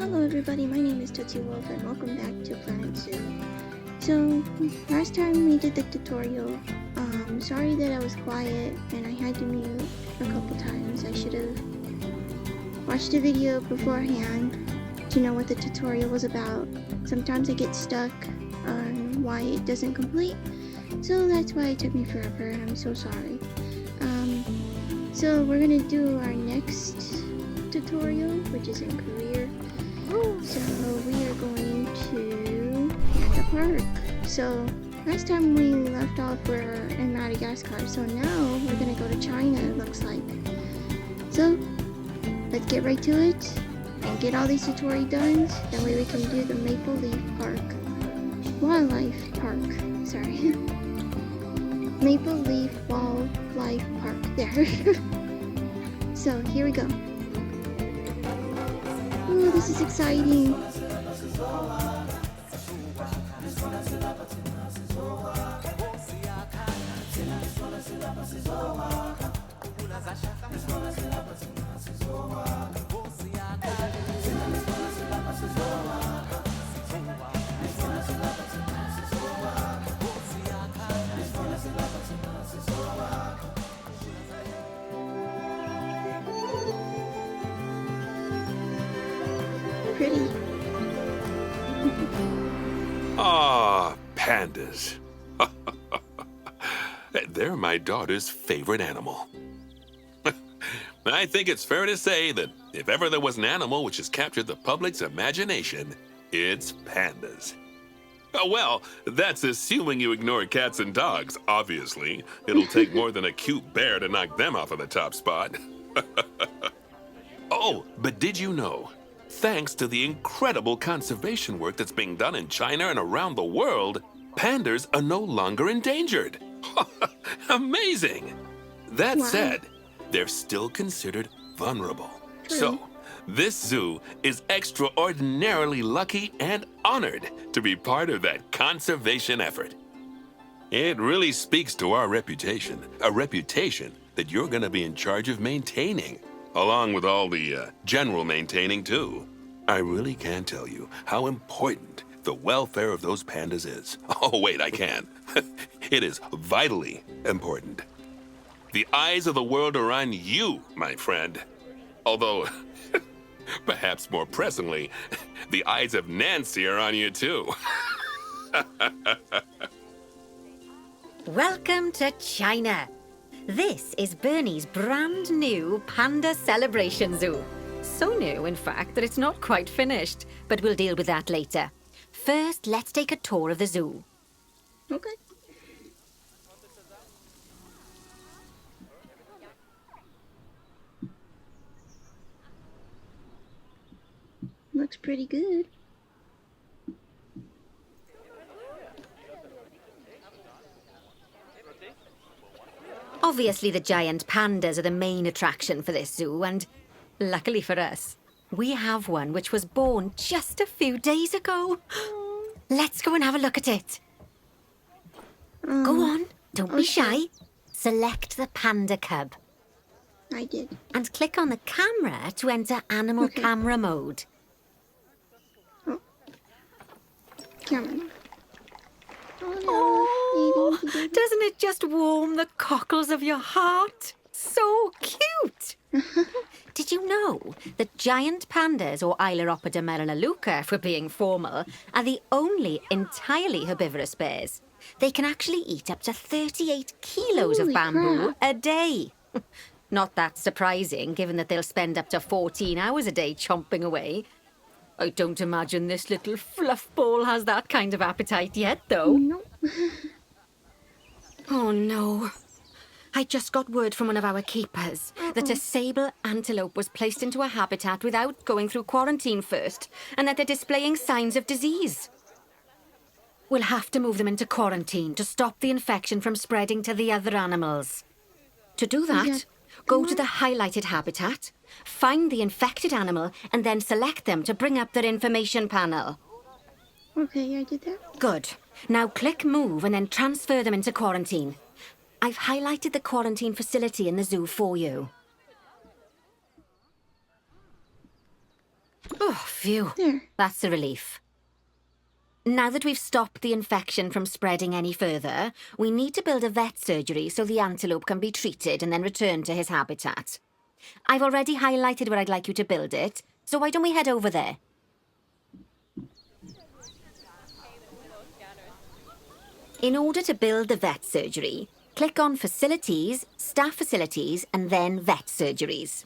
Hello everybody, my name is Tootsie Wolf and welcome back to Planet Zoo. So, last time we did the tutorial, sorry that I was quiet and I had to mute a couple times. I should have watched the video beforehand to know what the tutorial was about. Sometimes I get stuck on why it doesn't complete, so that's why it took me forever and I'm so sorry. So we're gonna do our next tutorial, which is in career. So we are going to Panda Park. So last time we left off we're in Madagascar, so now we're gonna go to China, it looks like. So let's get right to it and get all these tutorials done. That way we can do the Maple Leaf Park. Wildlife Park, sorry. Maple Leaf Wildlife Park, there. So here we go. Ooh, this is exciting. Pretty. Ah, pandas. They're my daughter's favorite animal. I think it's fair to say that if ever there was an animal which has captured the public's imagination, it's pandas. Oh, well, that's assuming you ignore cats and dogs, obviously. It'll take more than a cute bear to knock them off of the top spot. Oh, but did you know? Thanks to the incredible conservation work that's being done in China and around the world, pandas are no longer endangered. Amazing! That said, they're still considered vulnerable. So, this zoo is extraordinarily lucky and honored to be part of that conservation effort. It really speaks to our reputation, a reputation that you're going to be in charge of maintaining, along with all the general maintaining too. I really can't tell you how important the welfare of those pandas is. Oh, wait, I can. It is vitally important. The eyes of the world are on you, my friend. Although, perhaps more pressingly, the eyes of Nancy are on you too. Welcome to China. This is Bernie's brand new Panda Celebration Zoo. So new, in fact, that it's not quite finished, but we'll deal with that later. First, let's take a tour of the zoo. Okay. Looks pretty good. Obviously, the giant pandas are the main attraction for this zoo, and luckily for us, we have one which was born just a few days ago. Let's go and have a look at it. Go on, don't be shy. Select the panda cub. I did. And click on the camera to enter animal camera mode. Oh. Camera. Oh no. Doesn't it just warm the cockles of your heart? So cute! Did you know that giant pandas, or Ailuropoda melaleuca for being formal, are the only entirely herbivorous bears? They can actually eat up to 38 kilos of bamboo a day. Not that surprising, given that they'll spend up to 14 hours a day chomping away. I don't imagine this little fluff ball has that kind of appetite yet, though. No. Oh, no. I just got word from one of our keepers that a sable antelope was placed into a habitat without going through quarantine first, and that they're displaying signs of disease. We'll have to move them into quarantine to stop the infection from spreading to the other animals. To do that, go to the highlighted habitat, find the infected animal, and then select them to bring up their information panel. Okay, I did that. Good. Now click move and then transfer them into quarantine. I've highlighted the quarantine facility in the zoo for you. Oh, phew. There. That's a relief. Now that we've stopped the infection from spreading any further, we need to build a vet surgery so the antelope can be treated and then returned to his habitat. I've already highlighted where I'd like you to build it, so why don't we head over there? In order to build the vet surgery, click on Facilities, Staff Facilities, and then Vet Surgeries.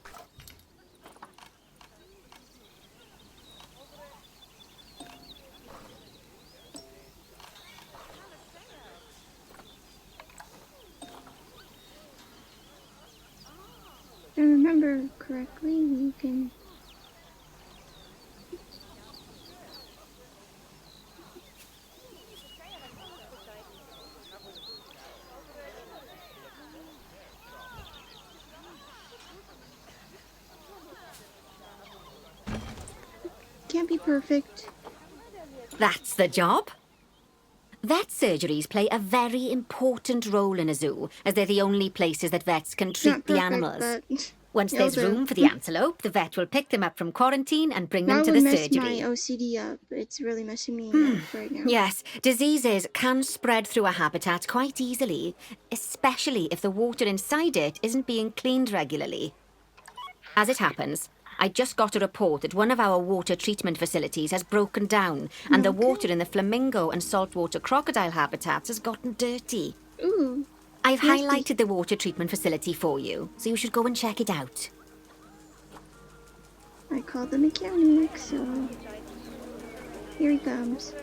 If I remember correctly, we can... Can't be perfect. That's the job. Vet surgeries play a very important role in a zoo, as they're the only places that vets can treat Not the perfect, animals. but Once it'll there's do. room for the antelope, the vet will pick them up from quarantine and bring them That to would the mess surgery. my OCD up. It's really messing me up right now. Yes, diseases can spread through a habitat quite easily, especially if the water inside it isn't being cleaned regularly. As it happens, I just got a report that one of our water treatment facilities has broken down and the Okay. water in the flamingo and saltwater crocodile habitats has gotten dirty. Ooh. I've Nasty. highlighted the water treatment facility for you, so you should go and check it out. I called the mechanic, so here he comes.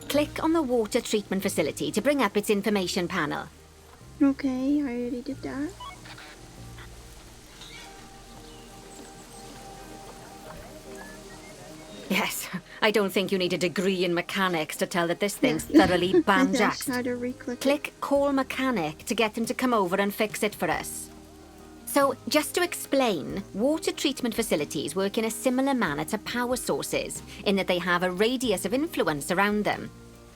Click on the water treatment facility to bring up its information panel. Okay, I already did that. Yes, I don't think you need a degree in mechanics to tell that this thing's Yeah. thoroughly That's banjaxed. how to re-click it. Click Call Mechanic to get them to come over and fix it for us. So, just to explain, water treatment facilities work in a similar manner to power sources, in that they have a radius of influence around them.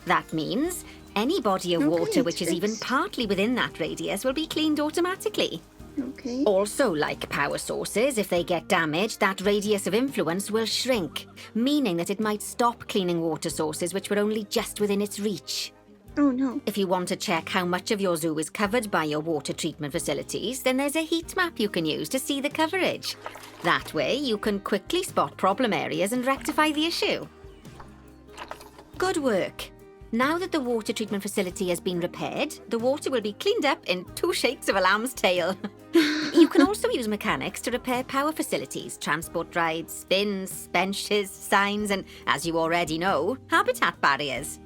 That means any body of Okay, water which it's is even fixed. partly within that radius will be cleaned automatically. Okay. Also, like power sources, if they get damaged, that radius of influence will shrink, meaning that it might stop cleaning water sources which were only just within its reach. Oh no. If you want to check how much of your zoo is covered by your water treatment facilities, then there's a heat map you can use to see the coverage. That way, you can quickly spot problem areas and rectify the issue. Good work. Now that the water treatment facility has been repaired, the water will be cleaned up in 2 shakes of a lamb's tail. You can also use mechanics to repair power facilities, transport rides, bins, benches, signs, and, as you already know, habitat barriers.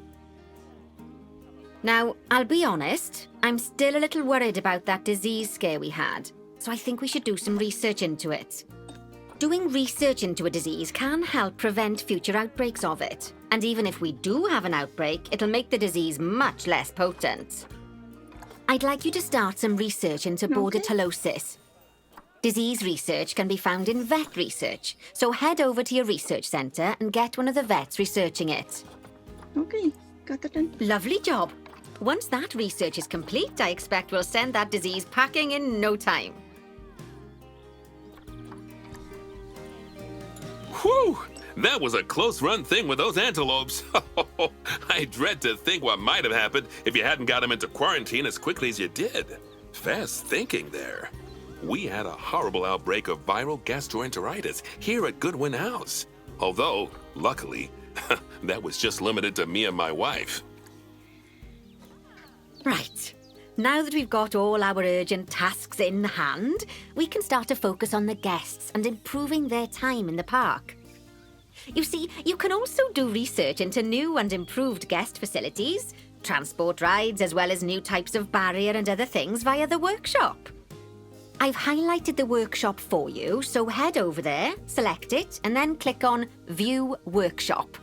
Now, I'll be honest, I'm still a little worried about that disease scare we had, so I think we should do some research into it. Doing research into a disease can help prevent future outbreaks of it, and even if we do have an outbreak, it'll make the disease much less potent. I'd like you to start some research into bordetellosis. Disease research can be found in vet research, so head over to your research centre and get one of the vets researching it. Okay, got that done. Lovely job. Once that research is complete, I expect we'll send that disease packing in no time. Whew! That was a close-run thing with those antelopes. I dread to think what might have happened if you hadn't got them into quarantine as quickly as you did. Fast thinking there. We had a horrible outbreak of viral gastroenteritis here at Goodwin House. Although, luckily, that was just limited to me and my wife. Right. Now that we've got all our urgent tasks in hand, we can start to focus on the guests and improving their time in the park. You see, you can also do research into new and improved guest facilities, transport rides, as well as new types of barrier and other things via the workshop. I've highlighted the workshop for you, so head over there, select it, and then click on View Workshop.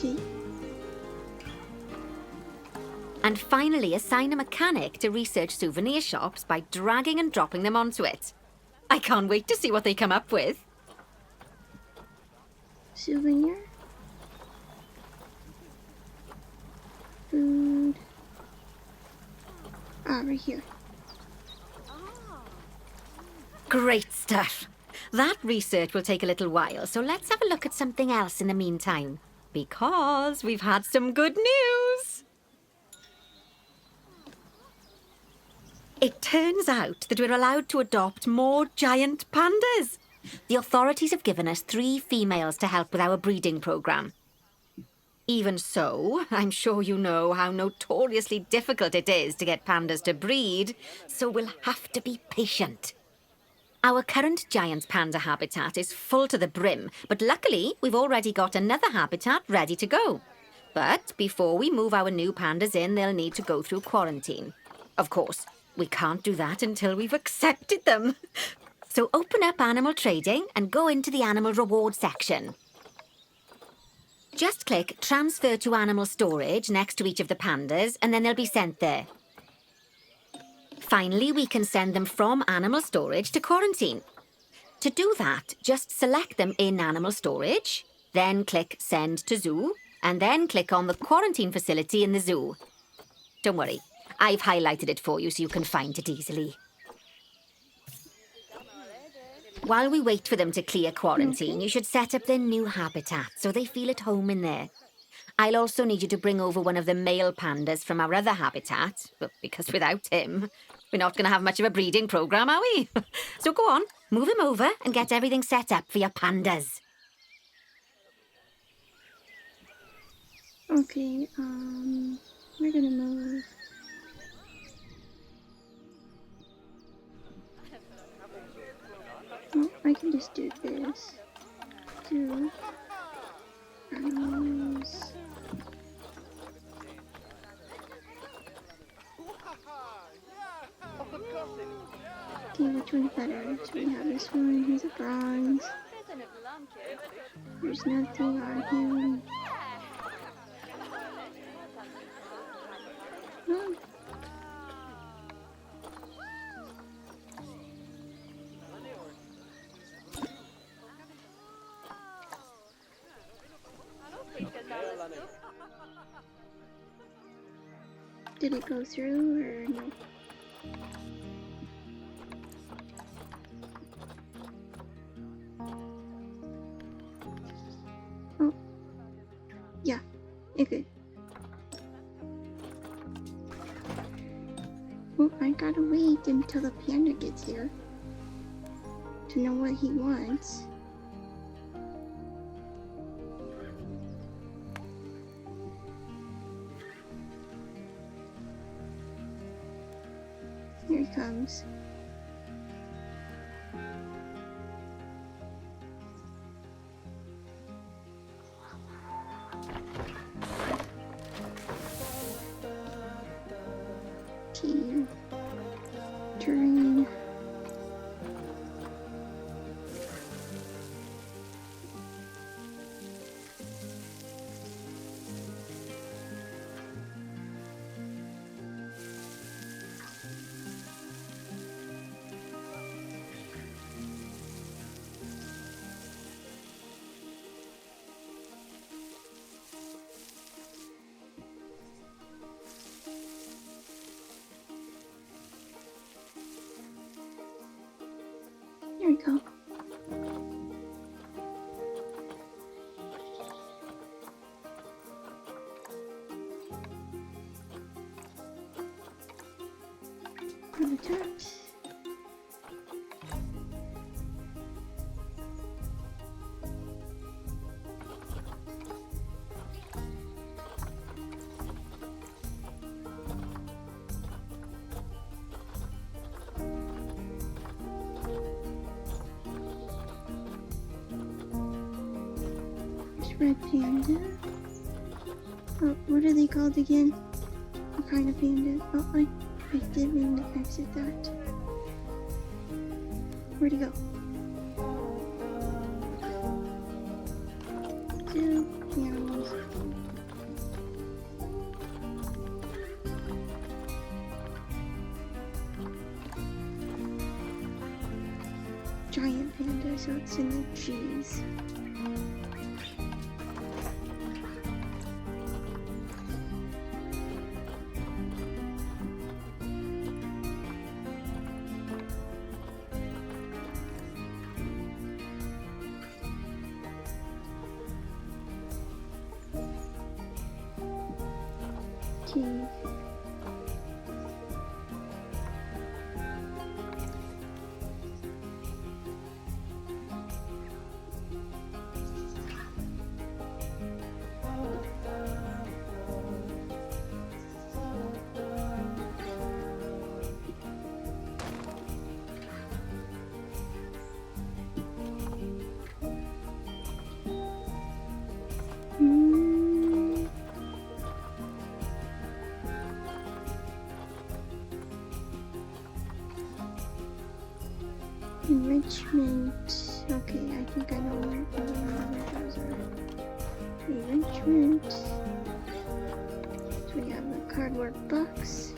Okay. And finally, assign a mechanic to research souvenir shops by dragging and dropping them onto it. I can't wait to see what they come up with. Souvenir. Food. Ah, right here. Great stuff. That research will take a little while, so let's have a look at something else in the meantime. Because we've had some good news. It turns out that we're allowed to adopt more giant pandas. The authorities have given us 3 females to help with our breeding program. Even so, I'm sure you know how notoriously difficult it is to get pandas to breed, so we'll have to be patient. Our current giant panda habitat is full to the brim, but luckily we've already got another habitat ready to go. But before we move our new pandas in, they'll need to go through quarantine. Of course, we can't do that until we've accepted them. So open up animal trading and go into the animal reward section. Just click transfer to animal storage next to each of the pandas and then they'll be sent there. Finally, we can send them from animal storage to quarantine. To do that, just select them in animal storage, then click send to zoo, and then click on the quarantine facility in the zoo. Don't worry, I've highlighted it for you so you can find it easily. While we wait for them to clear quarantine, you should set up their new habitat so they feel at home in there. I'll also need you to bring over one of the male pandas from our other habitat, because without him, we're not going to have much of a breeding program, are we? So go on, move him over and get everything set up for your pandas. Okay, we're gonna move. Well, I can just do this. Do animals. Okay, which one's better? So we have this one, he's a bronze. There's nothing on him. Oh. Did it go through or no? Oh, yeah, it could. Well, I gotta wait until the panda gets here to know what he wants. Here he comes. Okay. Turn. There we go. Habitat. Red panda. Oh, what are they called again? What kind of panda? Oh, I didn't mean to exit that. Where'd he go? Two animals. giant panda, so it's in the G's. Okay. Hmm. Enrichment. Okay, I think I know where those are. Enrichment. So we have a cardboard box.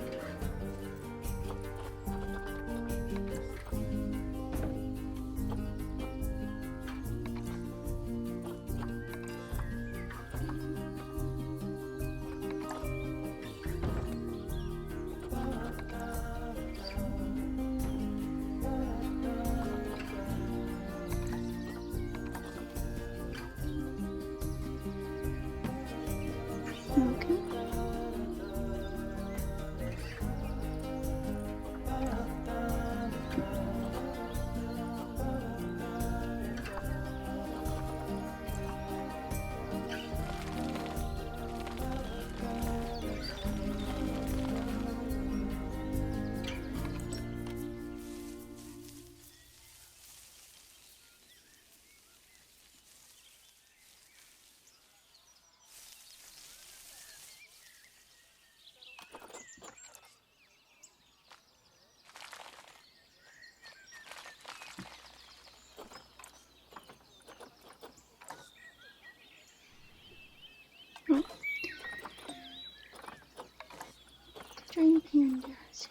Okay. Oh. Giant pandas.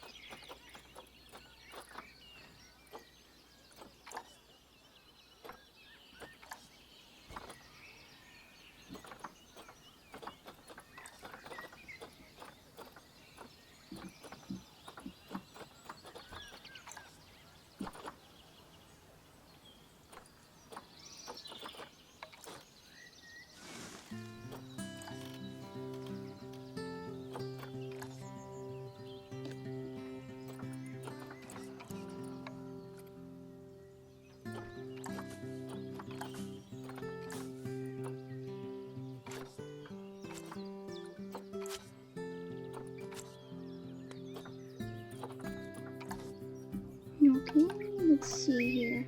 Okay, let's see here.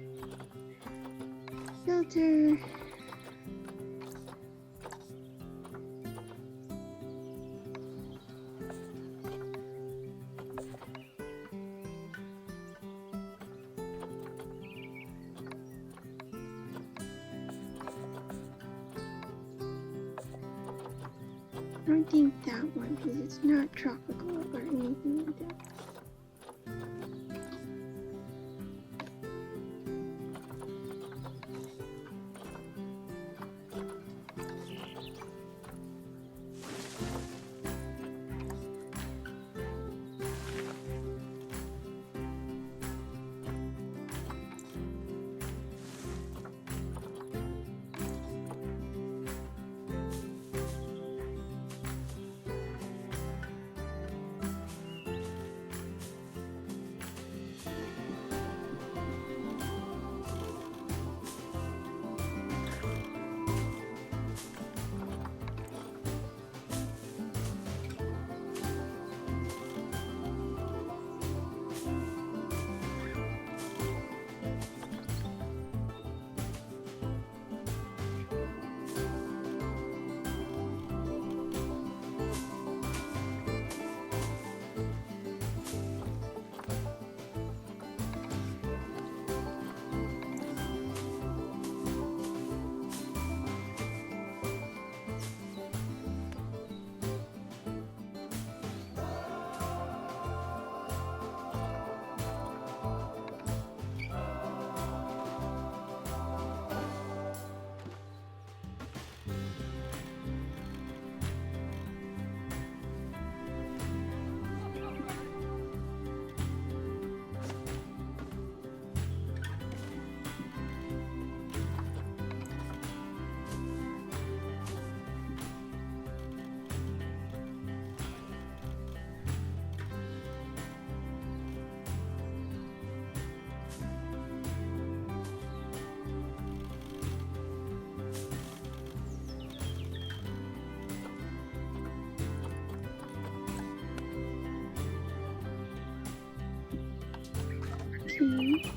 Filter. I don't think that one because it's not tropical or anything like that. Okay.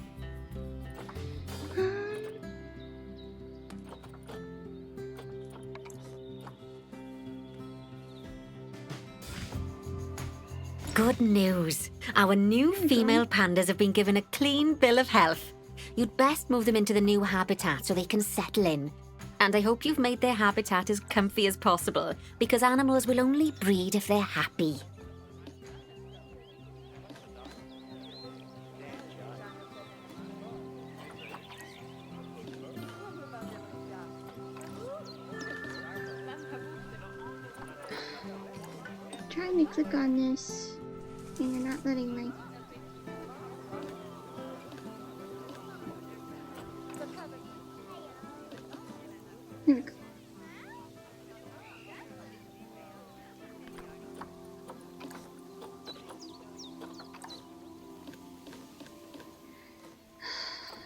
Good news. Our new female pandas have been given a clean bill of health. You'd best move them into the new habitat so they can settle in. And I hope you've made their habitat as comfy as possible, because animals will only breed if they're happy. Trying to click on this, and you're not letting me. There we go.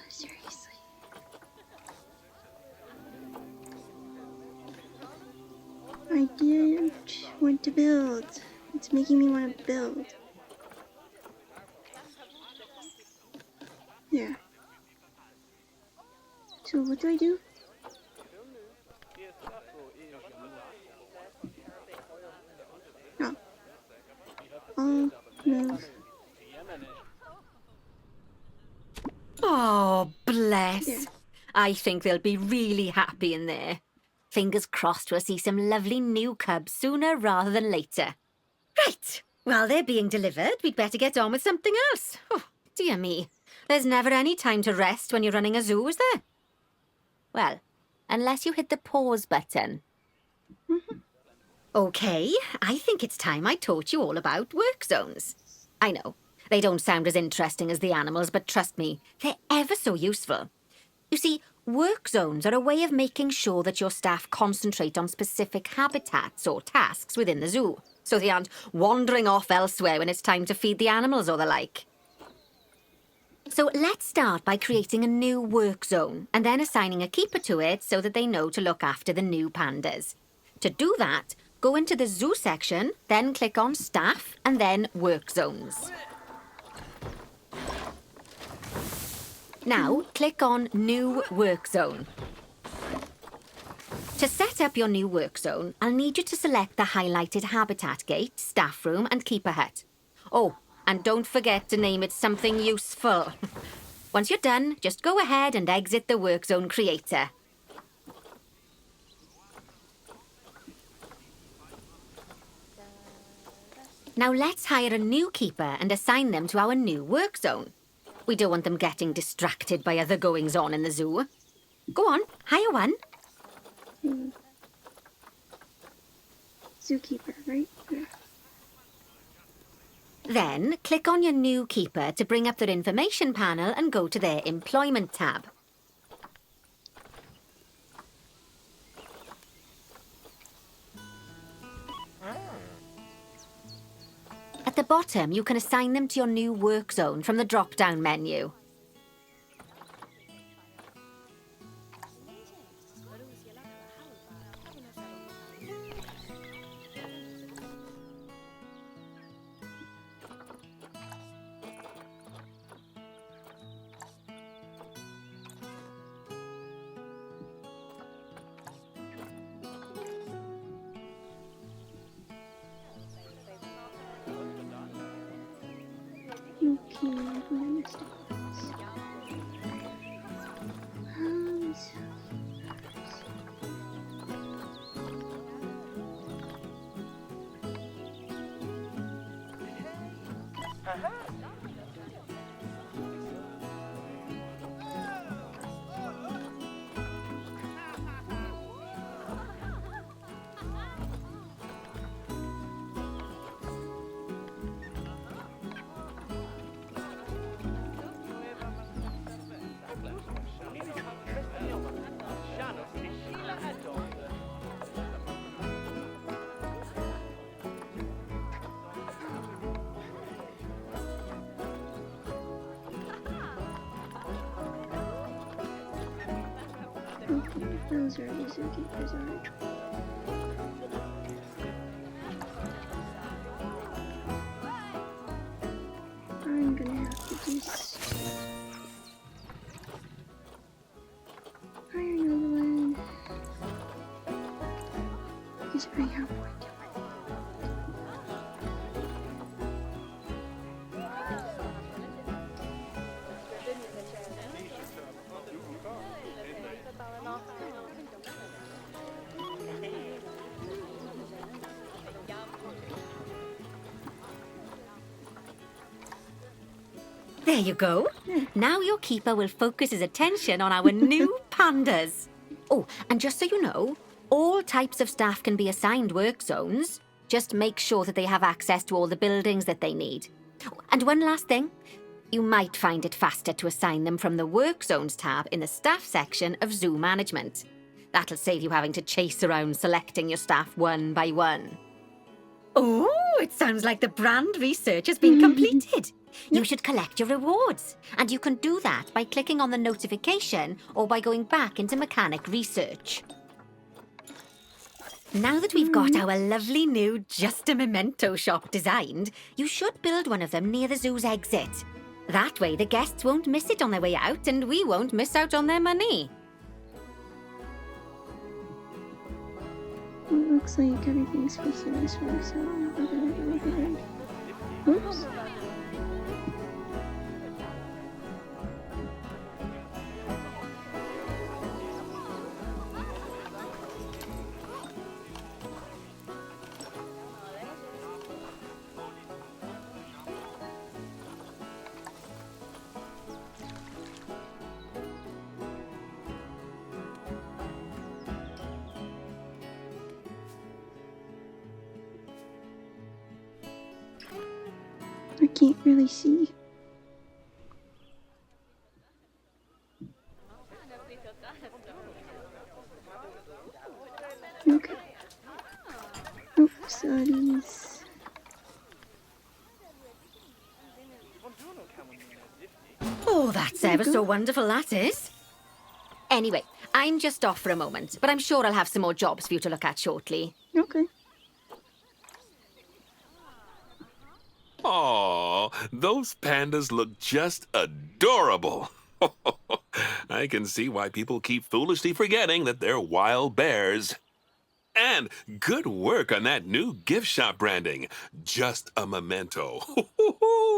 Seriously. I didn't want to build. It's making me want to build. There. So what do I do? Oh. I'll move. Oh, bless. There. I think they'll be really happy in there. Fingers crossed we'll see some lovely new cubs sooner rather than later. Right. While they're being delivered, we'd better get on with something else. Oh, dear me. There's never any time to rest when you're running a zoo, is there? Well, unless you hit the pause button. Okay, I think it's time I taught you all about work zones. I know, they don't sound as interesting as the animals, but trust me, they're ever so useful. You see, work zones are a way of making sure that your staff concentrate on specific habitats or tasks within the zoo, so they aren't wandering off elsewhere when it's time to feed the animals or the like. So let's start by creating a new work zone and then assigning a keeper to it so that they know to look after the new pandas. To do that, go into the zoo section, then click on staff and then work zones. Now, click on New Work Zone. To set up your new work zone, I'll need you to select the highlighted habitat gate, staff room and keeper hut. Oh, and don't forget to name it something useful. Once you're done, just go ahead and exit the work zone creator. Now let's hire a new keeper and assign them to our new work zone. We don't want them getting distracted by other goings-on in the zoo. Go on, hire one. Zookeeper, right? Yeah. Then, click on your new keeper to bring up their information panel and go to their Employment tab. At the bottom, you can assign them to your new work zone from the drop-down menu. Okay, what I messed up. Those are the zookeepers, alright. I'm gonna have to just because I have no idea. There you go. Now your keeper will focus his attention on our new pandas. Oh, and just so you know, all types of staff can be assigned work zones. Just make sure that they have access to all the buildings that they need. And one last thing. You might find it faster to assign them from the Work Zones tab in the Staff section of Zoo Management. That'll save you having to chase around selecting your staff one by one. Oh, it sounds like the brand research has been completed. You should collect your rewards. And you can do that by clicking on the notification or by going back into mechanic research. Now that we've got our lovely new Just a Memento shop designed, you should build one of them near the zoo's exit. That way the guests won't miss it on their way out and we won't miss out on their money. Well, it looks like everything's facing this way, so we're gonna go ahead. Oops. I can't really see. Okay. Oops, these. Oh, that's ever so wonderful, that is. Anyway, I'm just off for a moment, but I'm sure I'll have some more jobs for you to look at shortly. Okay. Aw, those pandas look just adorable. I can see why people keep foolishly forgetting that they're wild bears. And good work on that new gift shop branding. Just a memento.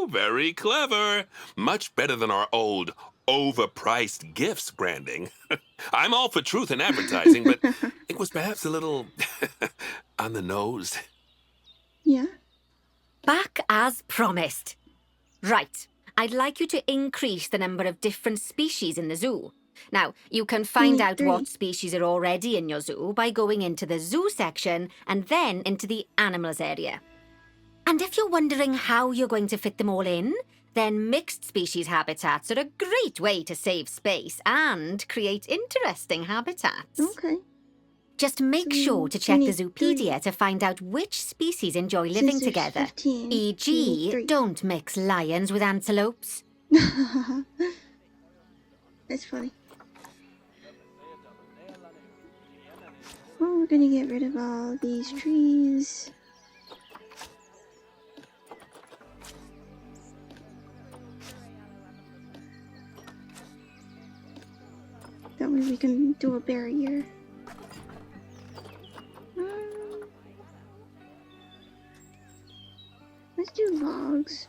Very clever. Much better than our old overpriced gifts branding. I'm all for truth in advertising, but it was perhaps a little on the nose. Yeah. Back as promised. Right, I'd like you to increase the number of different species in the zoo. Now, you can find out what species are already in your zoo by going into the zoo section and then into the animals area. And if you're wondering how you're going to fit them all in, then mixed species habitats are a great way to save space and create interesting habitats. Okay. Just make sure to check the Zoopedia to find out which species enjoy living together. 15, E.g., don't mix lions with antelopes. That's funny. Well, we're gonna get rid of all these trees. That way we can do a barrier. Let's do logs.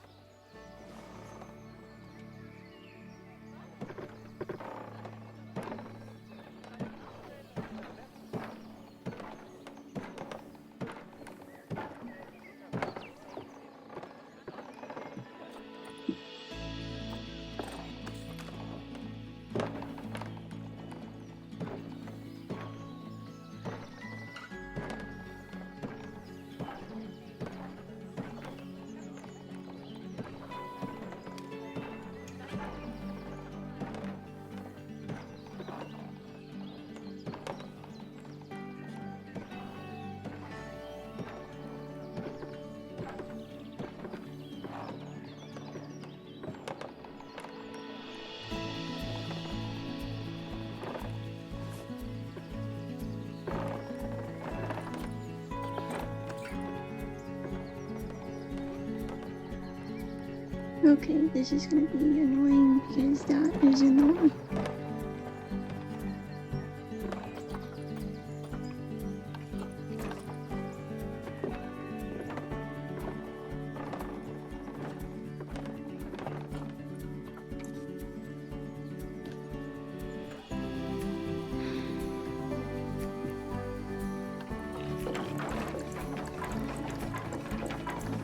Okay, this is gonna be annoying because that is annoying.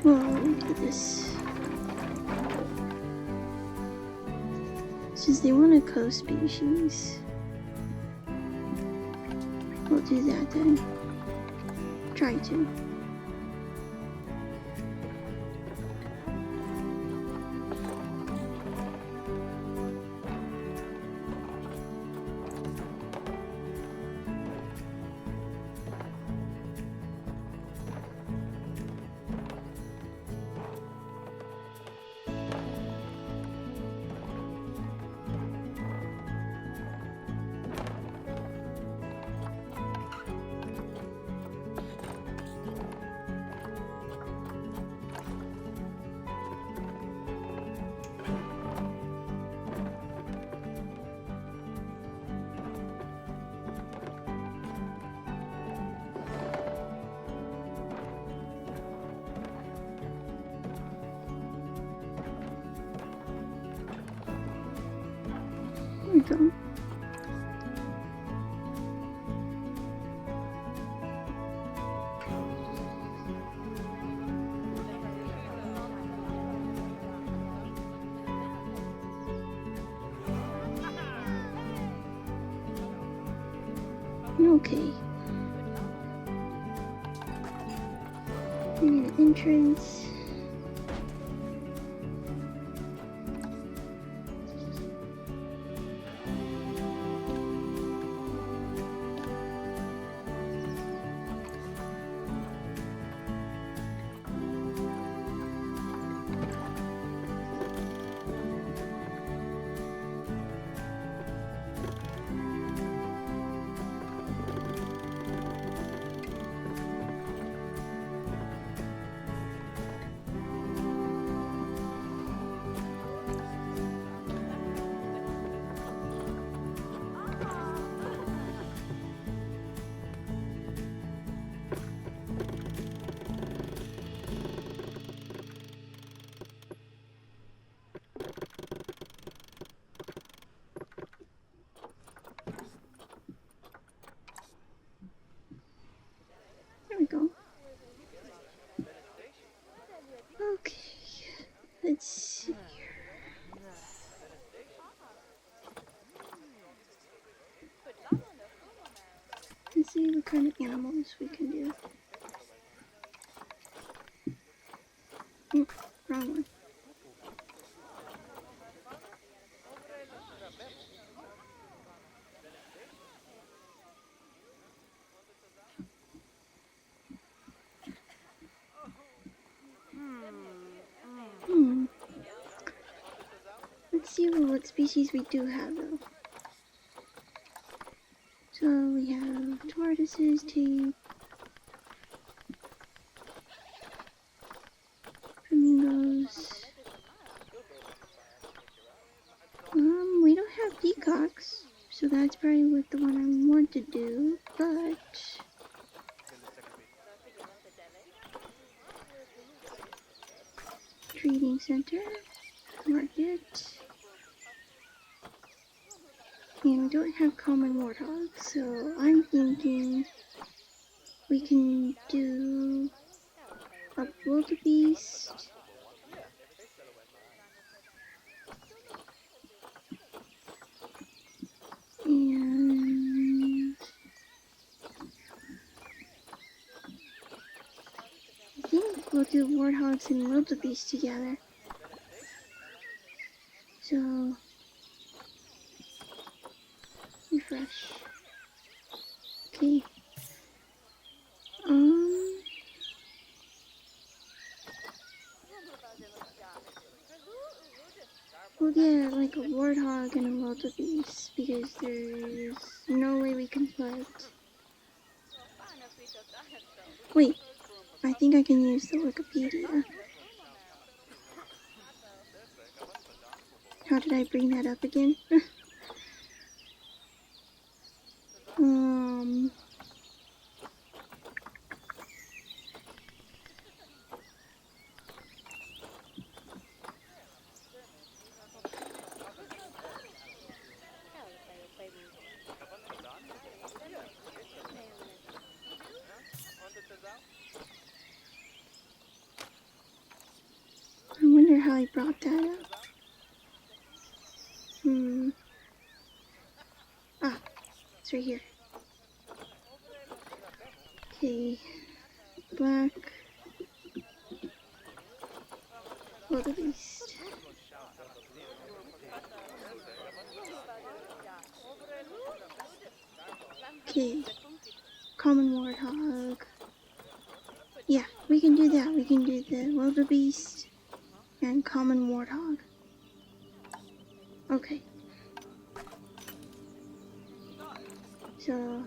We'll do this. Since they want a co-species, we'll do that then. Try to. There we go. Okay. And an entrance. There we go. Okay, let's see here. Let's see what kind of animals we can do. Wrong one. Let's see what species we do have though. So we have tortoises, tape, flamingos. We don't have peacocks, so that's probably what the one I want to do, but trading center, market, and we don't have common warthogs, so I'm thinking we can do a wildebeest. And I think we'll do warthogs and wildebeest together. So refresh. Okay. We'll get like a warthog and a wildebeest because there's no way we can put. Wait, I think I can use the Wikipedia. How did I bring that up again? probably brought that up. Ah, it's right here. Okay. Black. Wildebeest. Okay. Common warthog. Yeah, we can do that. We can do the wildebeest and common warthog. Okay. So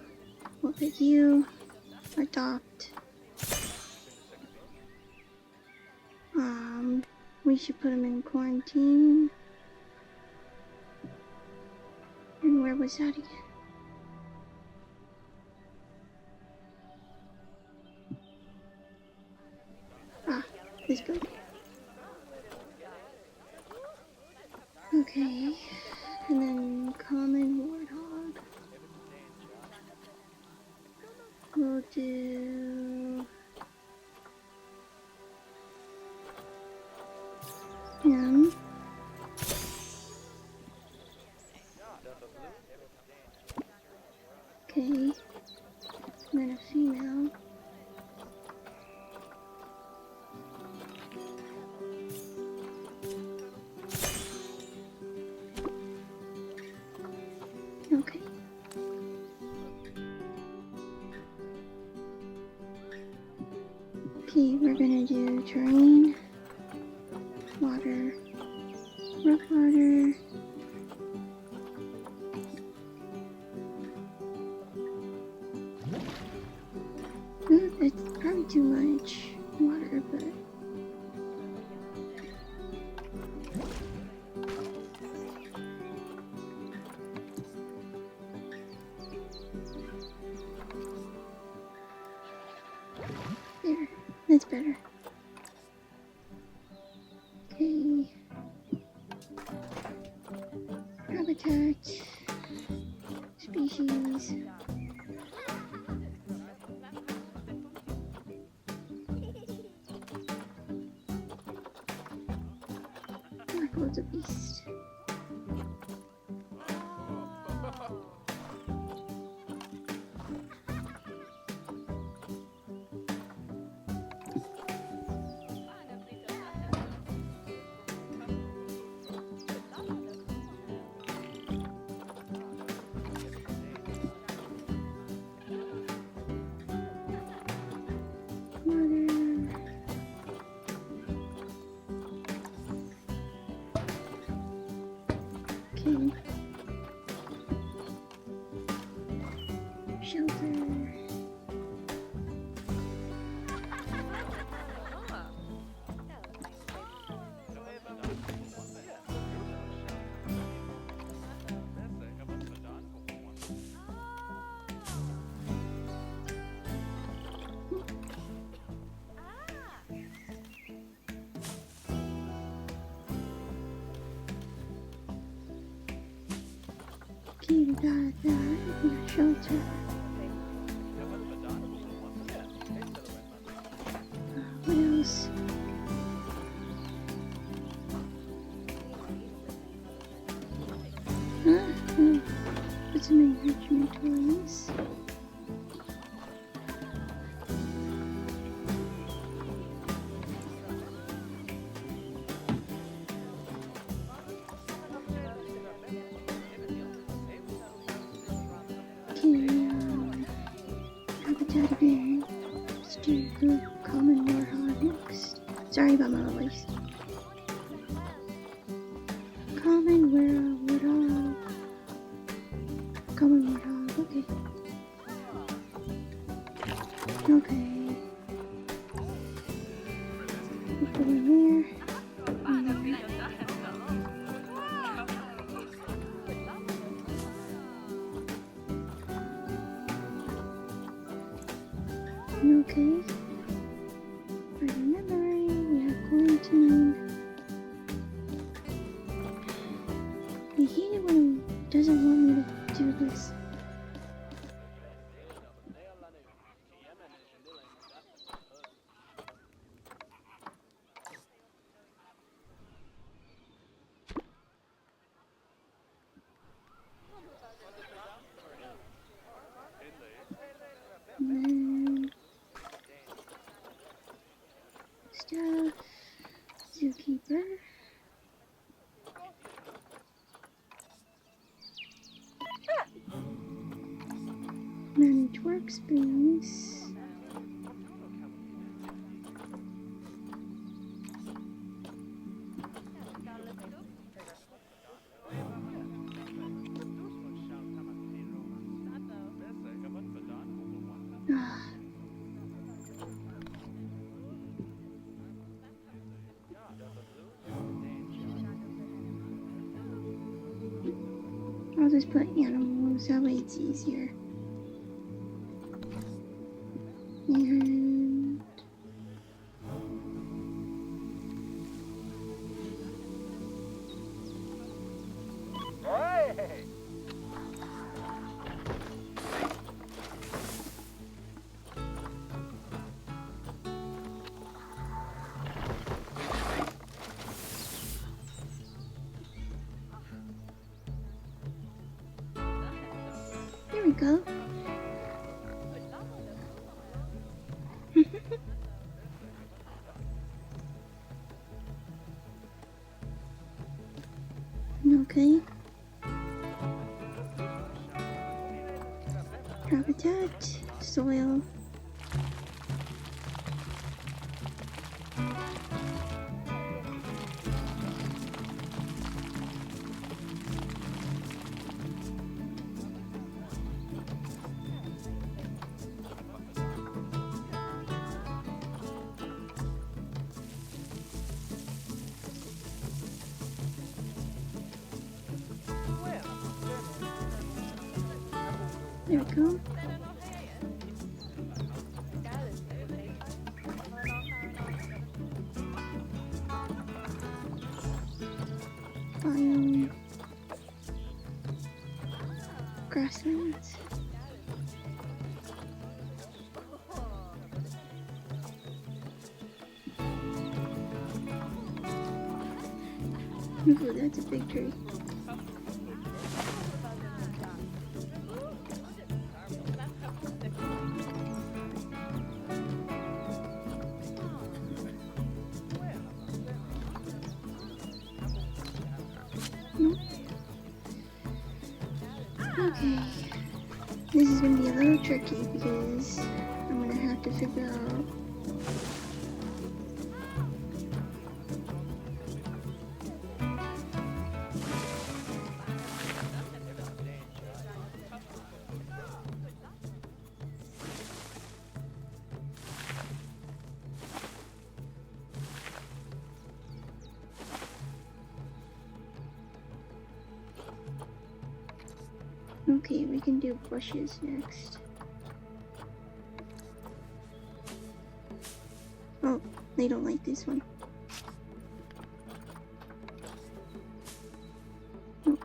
we'll pick you. Adopt. We should put him in quarantine. And where was that again? Ah, this building. Okay. And then common warthog. We'll do him. Okay. And then a female. Okay. Okay, we're gonna do terrain, water, rough water, it's probably too much water, but there, that's better. Okay. Habitat, species. Black wildebeest. Okay. Shelter. Okay, we got that. We got shelter. What else? Put some enrichment toys. Habitat again. Let's do the common warthog next. Sorry about my voice. Common warthog. Common warthog, okay. Okay. We'll put him there. Okay. But remember, we have quarantine. I hate it when it doesn't want me to do this. stuff. Zookeeper. Manage workspace. I'll just put animals, that way it's easier. And there we go. Okay. Habitat, soil. There we go. Biome. Grasslands. Ooh, that's a big tree. Nope. Okay. This is gonna be a little tricky because I'm gonna have to figure out okay, we can do bushes next. Oh, they don't like this one. Oh.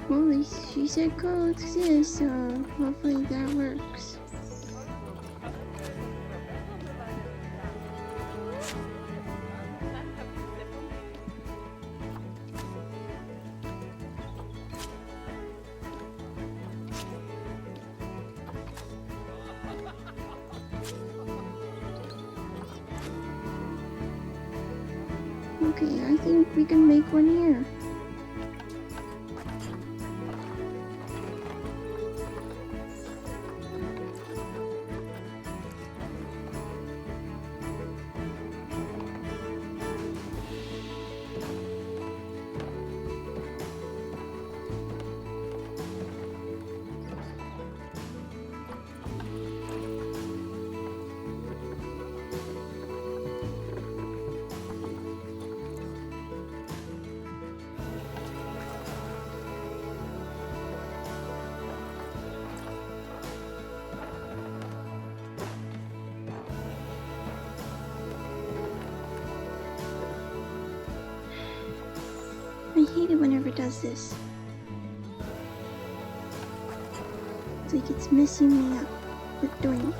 Well, she said coexist, so hopefully that works. Okay, I think we can make one here. I hate it whenever it does this. It's like it's messing me up with doing it.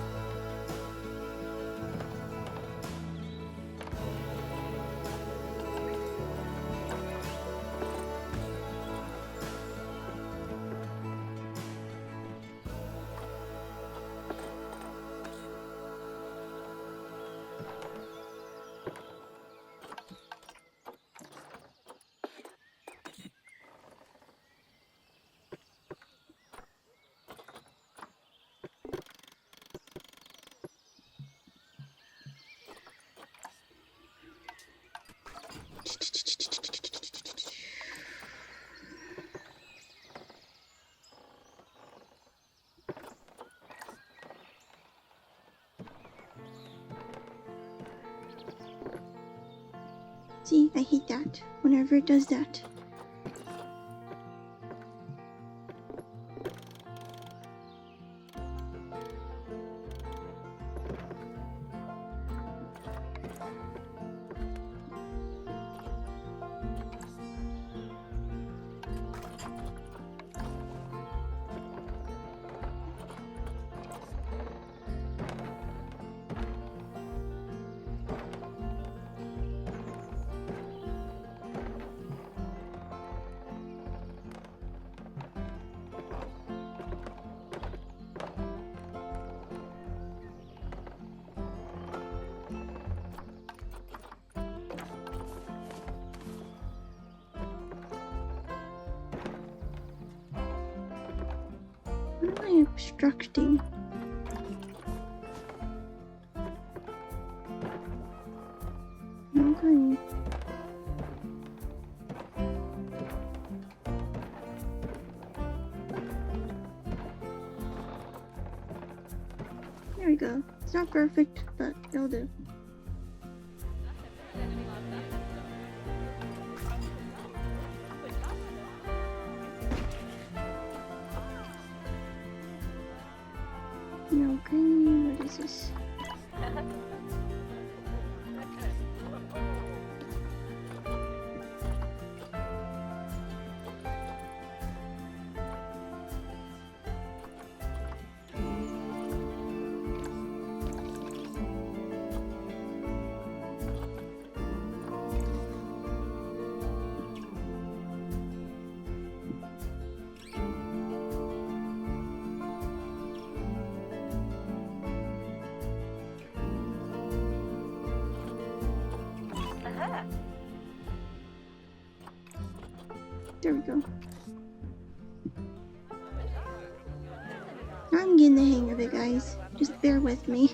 See, I hate that whenever it does that. What am I obstructing? Okay. There we go. It's not perfect, but it'll do. Okay, what is this? There we go. I'm getting the hang of it, guys. Just bear with me.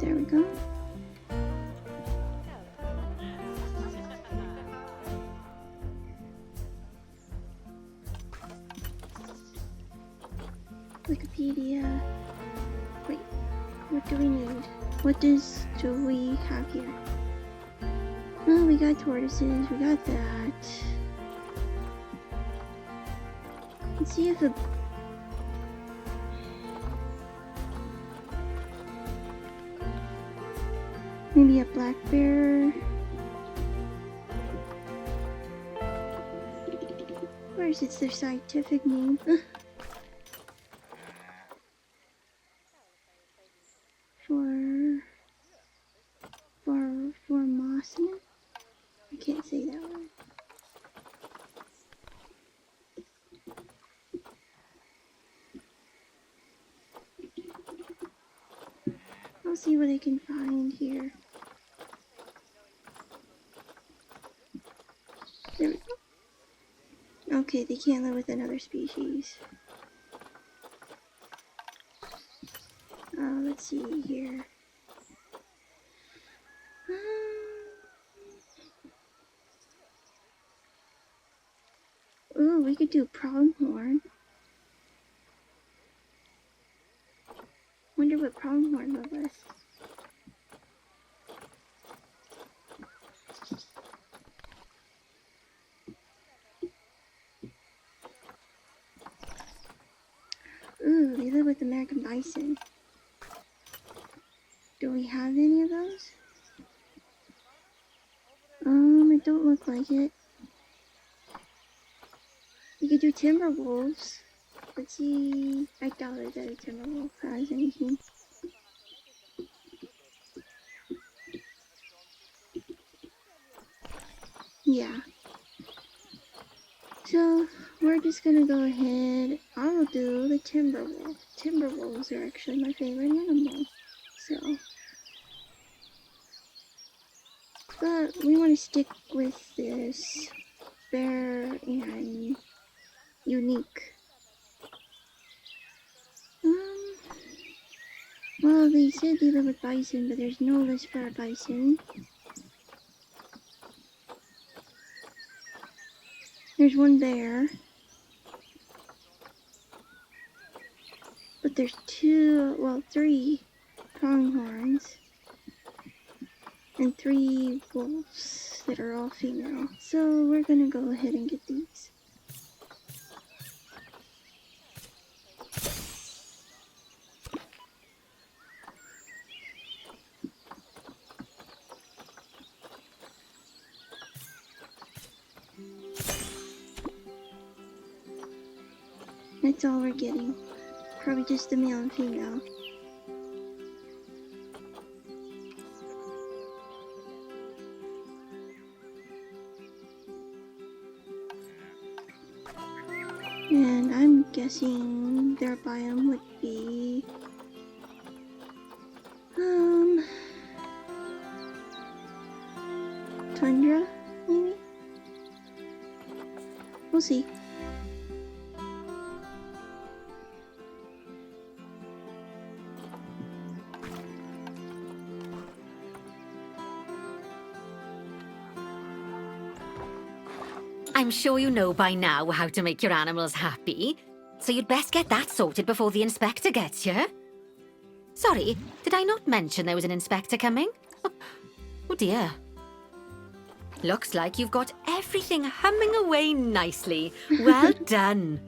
There we go. Wikipedia. Wait, what do we need? What do we have here? Oh, we got tortoises, we got that. Let's see if a... maybe a black bear. Of course, it's their scientific name. For Mossman? I can't say that word. I'll see what I can find here. There we go. Okay, they can't live with another species. Let's see here. Ooh, we could do pronghorn. Wonder what pronghorn will list. Ooh, they live with American bison. Do we have any of those? It don't look like it. We could do timber wolves. Let's see. I doubt that a timber wolf has anything. Yeah. So we're just gonna go ahead. I'll do the timber wolf. Timber wolves are actually my favorite animal. So, but we want to stick with this bear and unique. Well, they said they live with bison, but there's no list for a bison. There's one bear. But there's three pronghorns. And 3 wolves that are all female. So we're gonna go ahead and get these. That's all we're getting. Probably just a male and female. And I'm guessing their biome would be tundra, maybe? We'll see. I'm sure you know by now how to make your animals happy, so you'd best get that sorted before the inspector gets here. Sorry, did I not mention there was an inspector coming? Oh dear. Looks like you've got everything humming away nicely. Well done.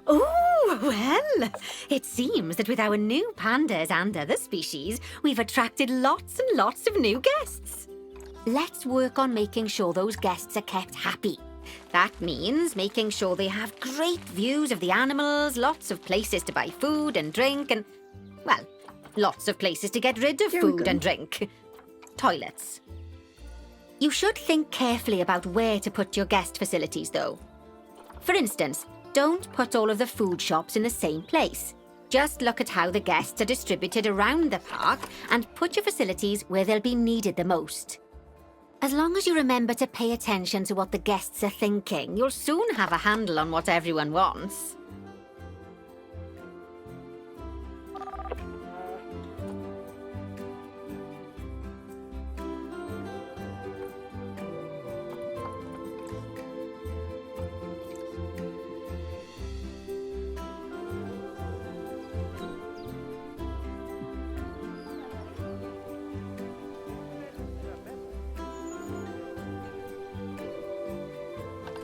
Oh, well, it seems that with our new pandas and other species, we've attracted lots and lots of new guests. Let's work on making sure those guests are kept happy. That means making sure they have great views of the animals, lots of places to buy food and drink, and, well, lots of places to get rid of food and drink. Toilets. You should think carefully about where to put your guest facilities, though. For instance, don't put all of the food shops in the same place. Just look at how the guests are distributed around the park and put your facilities where they'll be needed the most. As long as you remember to pay attention to what the guests are thinking, you'll soon have a handle on what everyone wants.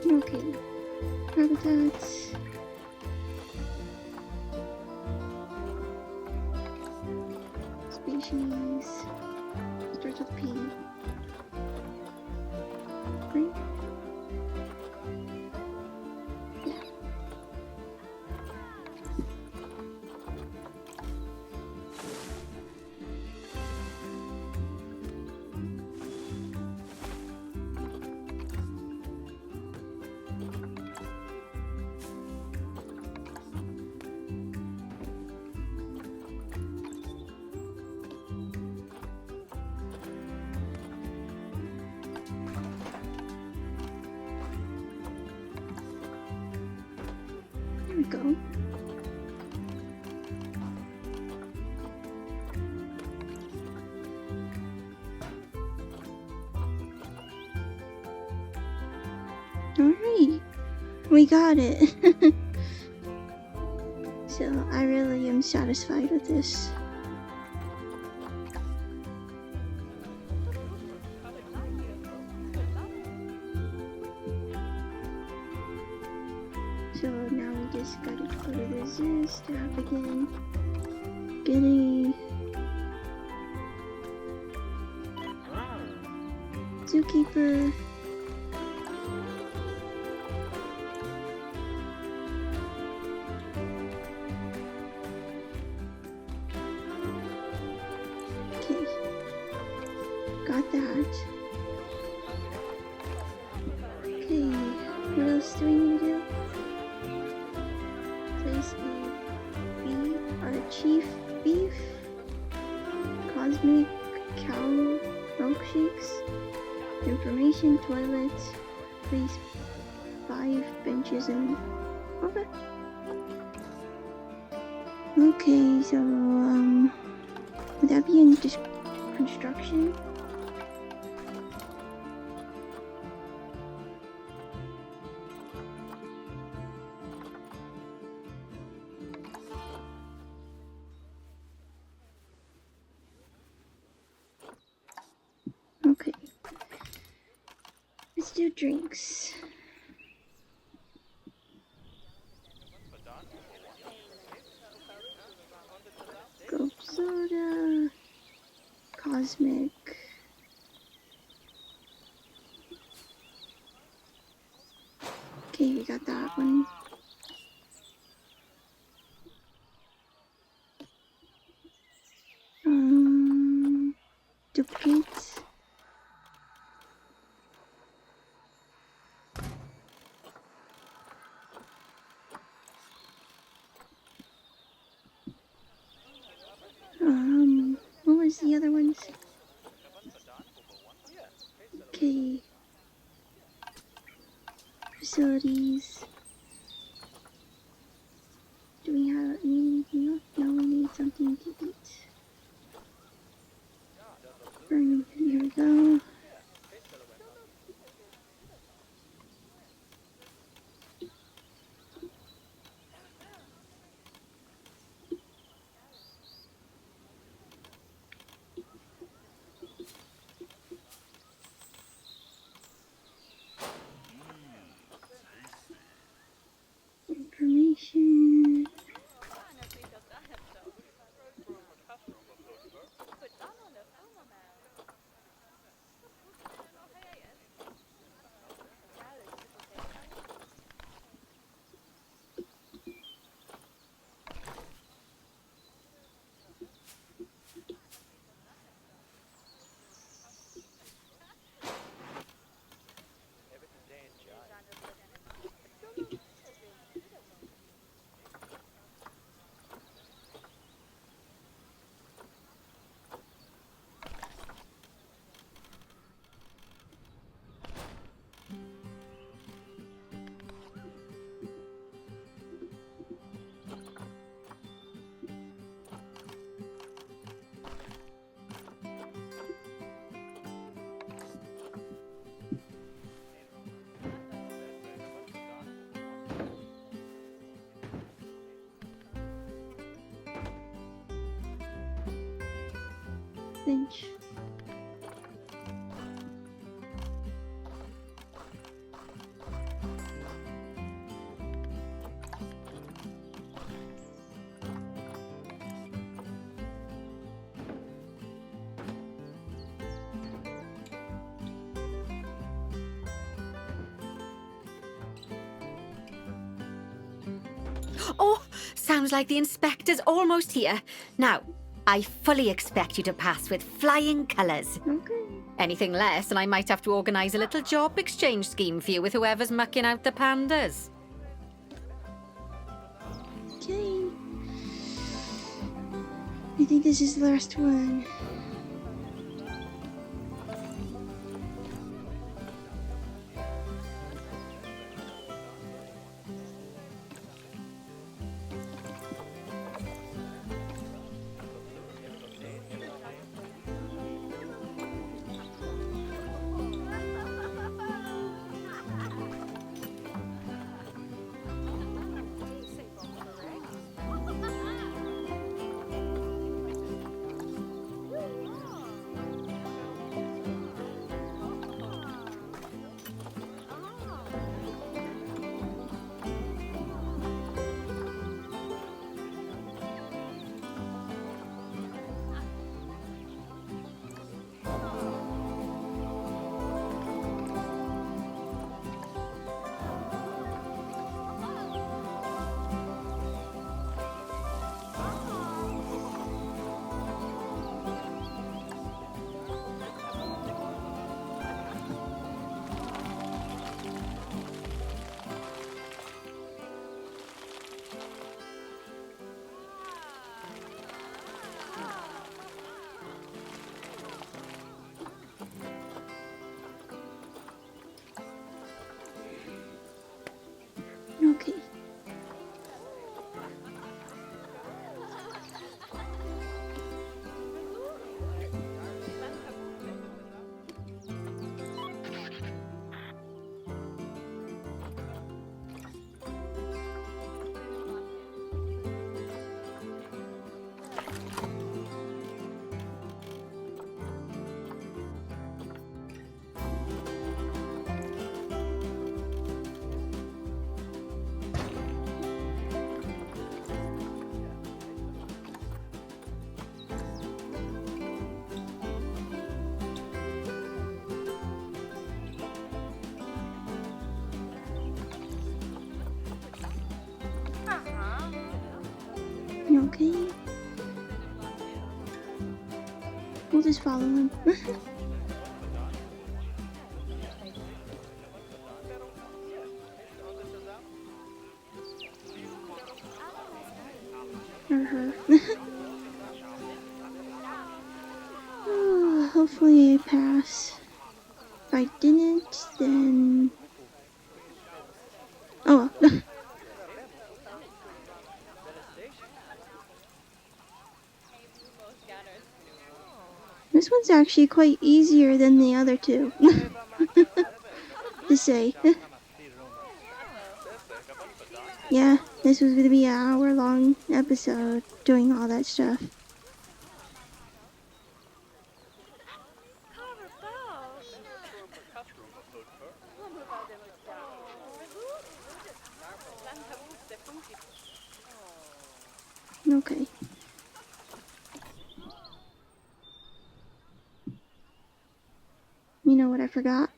Okay. Habitats. Species. Starts with P. Right? Yeah. There we go. Alright, we got it. So I really am satisfied with this. So now we just gotta go to the zoo staff again. Get a zookeeper. Okay, got that. Okay, what else do we need to do? Place a beef, our chief beef, cosmic cow milkshakes, information toilet, place 5 benches and okay. Okay, so would that be in just construction? Okay. Let's do drinks. Go soda. Cosmic. Okay, we got that one. Duplicate. What was the other ones? Okay. Facilities. Do we have anything else? No, we need something to eat. Here we go. Information. Finch. Oh, sounds like the inspector's almost here. Now, I fully expect you to pass with flying colours. Okay. Anything less, and I might have to organise a little job exchange scheme for you with whoever's mucking out the pandas. Okay. I think this is the last one. Okay. Okay. We'll just follow him. Or her. Oh, hopefully I pass. If I didn't, then... Oh well. This one's actually quite easier than the other two. To say. Yeah, this was gonna be an hour-long episode doing all that stuff. Okay. You know what I forgot?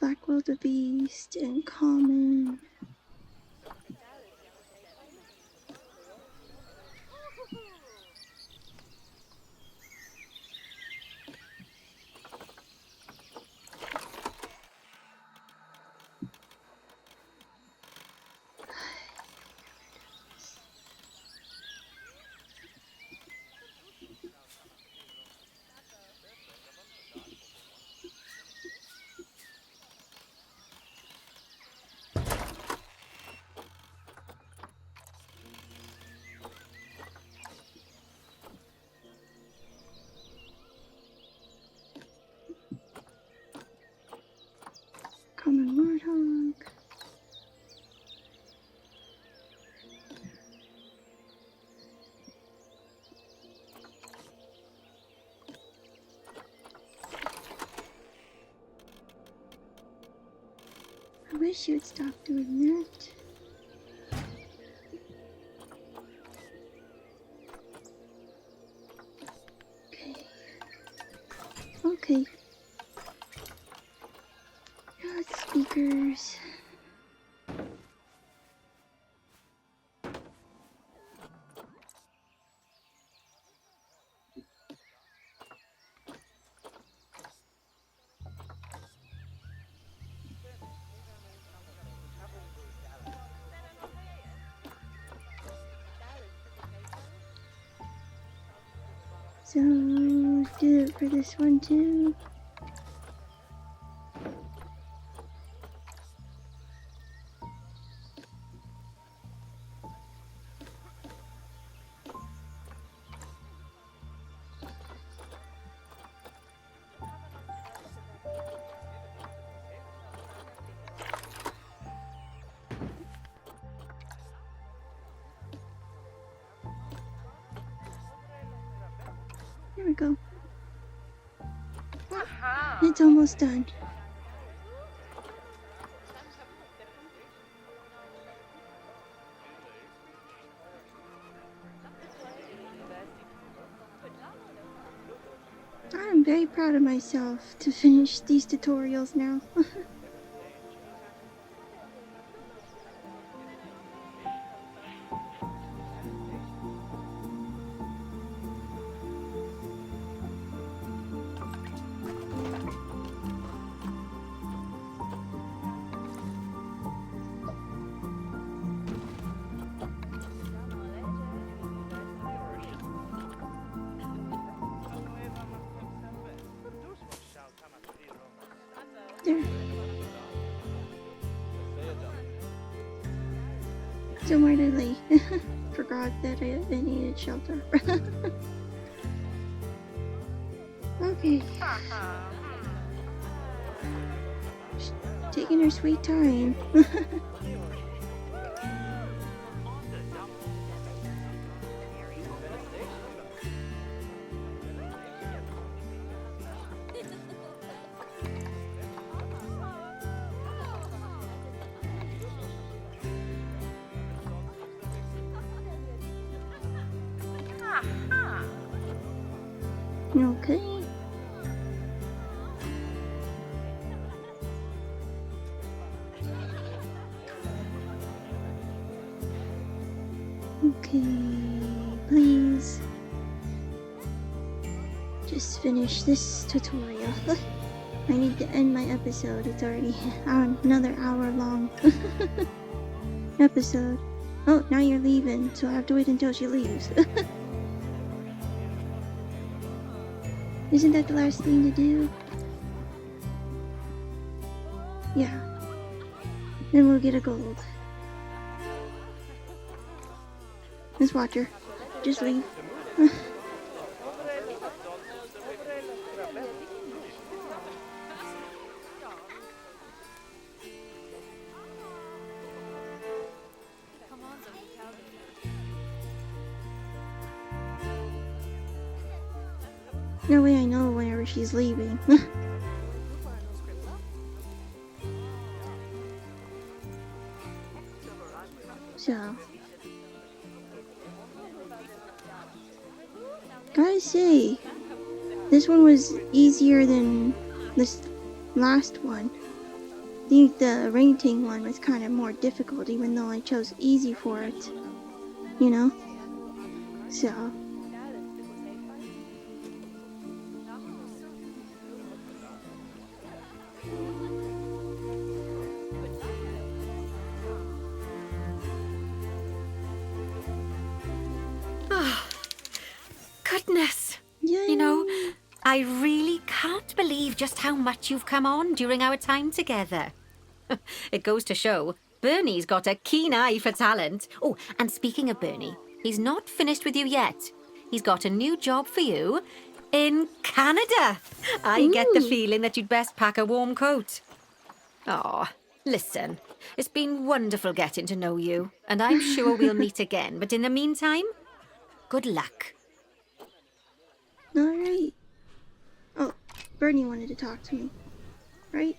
Black wildebeest and common. wish you would stop doing that. Okay. Speakers. So, do it for this one too. There we go. It's almost done. I'm very proud of myself to finish these tutorials now. There. Somewhere to lay. Forgot that I needed shelter. Okay. She's taking her sweet time. Okay. Okay, please. Just finish this tutorial. I need to end my episode. It's already another hour long episode. Oh, now you're leaving, so I have to wait until she leaves. Isn't that the last thing to do? Yeah. Then we'll get a gold. Let's watch her. Just leave. No way I know whenever she's leaving. So, gotta say, this one was easier than this last one. I think the rating one was kind of more difficult, even though I chose easy for it. You know? So. Goodness. Yay. You know, I really can't believe just how much you've come on during our time together. It goes to show, Bernie's got a keen eye for talent. Oh, and speaking of Bernie, he's not finished with you yet. He's got a new job for you in Canada. I get the feeling that you'd best pack a warm coat. Oh, listen, it's been wonderful getting to know you, and I'm sure we'll meet again. But in the meantime, good luck. Alright. Oh, Bernie wanted to talk to me. Right?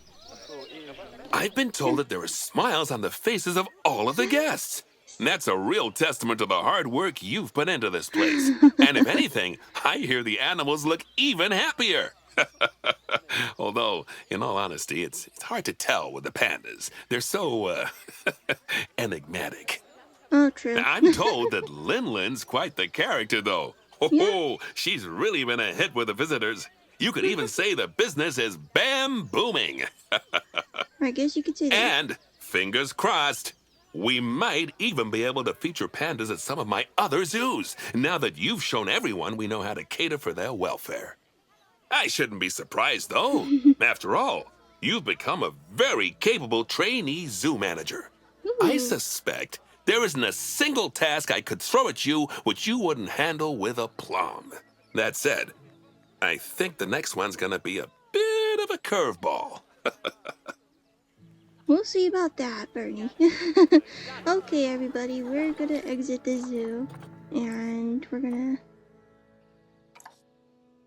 I've been told that there are smiles on the faces of all of the guests. And that's a real testament to the hard work you've put into this place. And if anything, I hear the animals look even happier. Although, in all honesty, it's hard to tell with the pandas. They're so, enigmatic. Oh, true. I'm told that Lin's quite the character, though. Oh, she's really been a hit with the visitors. You could even say the business is bam-booming. I guess you could say that. And, fingers crossed, we might even be able to feature pandas at some of my other zoos, now that you've shown everyone we know how to cater for their welfare. I shouldn't be surprised, though. After all, you've become a very capable trainee zoo manager. I suspect there isn't a single task I could throw at you which you wouldn't handle with aplomb. That said, I think the next one's gonna be a bit of a curveball. We'll see about that, Bernie. Okay, everybody, we're gonna exit the zoo, and we're gonna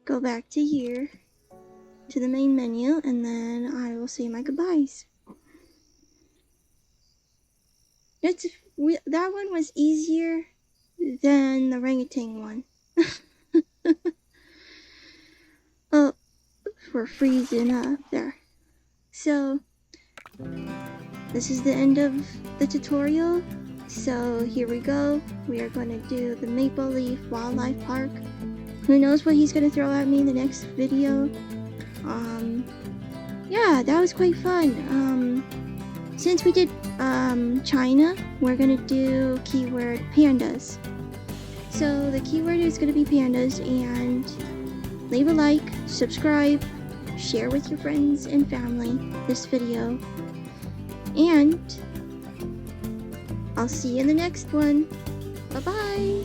go back to here, to the main menu, and then I will say my goodbyes. That one was easier than the orangutan one. Oh, we're freezing up there. So, this is the end of the tutorial. So here we go. We are going to do the Maple Leaf Wildlife Park. Who knows what he's going to throw at me in the next video. Yeah, that was quite fun. Since we did China, we're going to do keyword pandas. So the keyword is going to be pandas, and leave a like, subscribe, share with your friends and family this video, and I'll see you in the next one. Bye-bye!